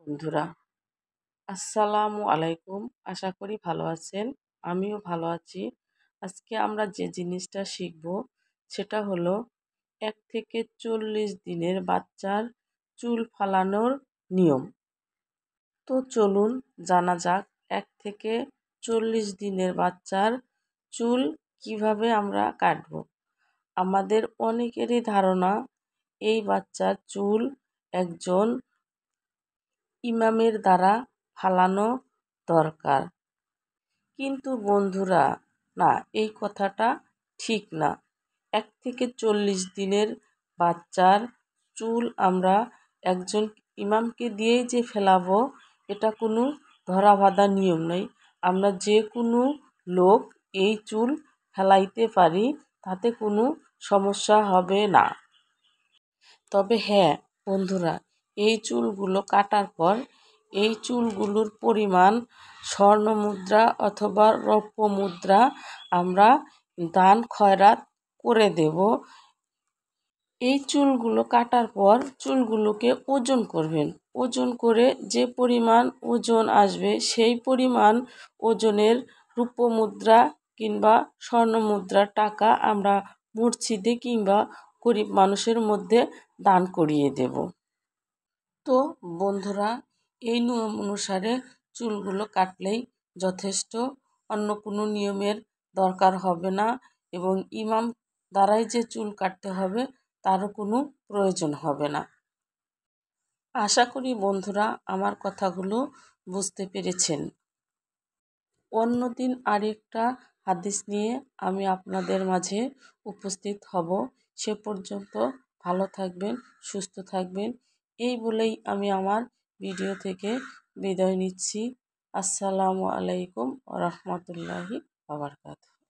বন্ধুরা, আসসালামু আলাইকুম। আশা করি ভালো আছেন। আমিও ভালো আছি। আজকে আমরা যে জিনিসটা শিখব সেটা হলো ১ থেকে ৪০ দিনের বাচ্চার চুল ফালানোর নিয়ম। তো চলুন জানা যাক ১ থেকে ৪০ দিনের বাচ্চার চুল কিভাবে আমরা কাটব। আমাদের অনেকেরই ধারণা এই বাচ্চার চুল একজন ইমামের দ্বারা ফালানো দরকার। কিন্তু বন্ধুরা, না, এই কথাটা ঠিক না। ১ থেকে ৪০ দিনের বাচ্চার চুল আমরা একজন ইমামকে দিয়েই যে ফেলাবো, এটা কোনো ধরাবাঁধা নিয়ম নেই। আমরা যে কোনো লোক এই চুল ফেলাইতে পারি, তাতে কোনো সমস্যা হবে না। তবে হ্যাঁ বন্ধুরা, এই চুলগুলো কাটার পর এই চুলগুলোর পরিমাণ স্বর্ণমুদ্রা অথবা রৌপ্য মুদ্রা আমরা দান খয়রাত করে দেব। এই চুলগুলো কাটার পর চুলগুলোকে ওজন করবেন। ওজন করে যে পরিমাণ ওজন আসবে সেই পরিমাণ ওজনের রৌপ্য মুদ্রা কিংবা স্বর্ণমুদ্রার টাকা আমরা মসজিদে কিংবা গরিব মানুষের মধ্যে দান করিয়ে দেব। তো বন্ধুরা, এই নিয়ম অনুসারে চুলগুলো কাটলেই যথেষ্ট। অন্য কোনো নিয়মের দরকার হবে না এবং ইমাম দ্বারাই যে চুল কাটতে হবে তারও কোনো প্রয়োজন হবে না। আশা করি বন্ধুরা আমার কথাগুলো বুঝতে পেরেছেন। অন্যদিন আরেকটা হাদিস নিয়ে আমি আপনাদের মাঝে উপস্থিত হব। সে পর্যন্ত ভালো থাকবেন, সুস্থ থাকবেন। এই বলেই আমি আমার ভিডিও থেকে বিদায় নিচ্ছি। আসসালামু আলাইকুম ওয়া রাহমাতুল্লাহি ওয়া বারাকাতুহু।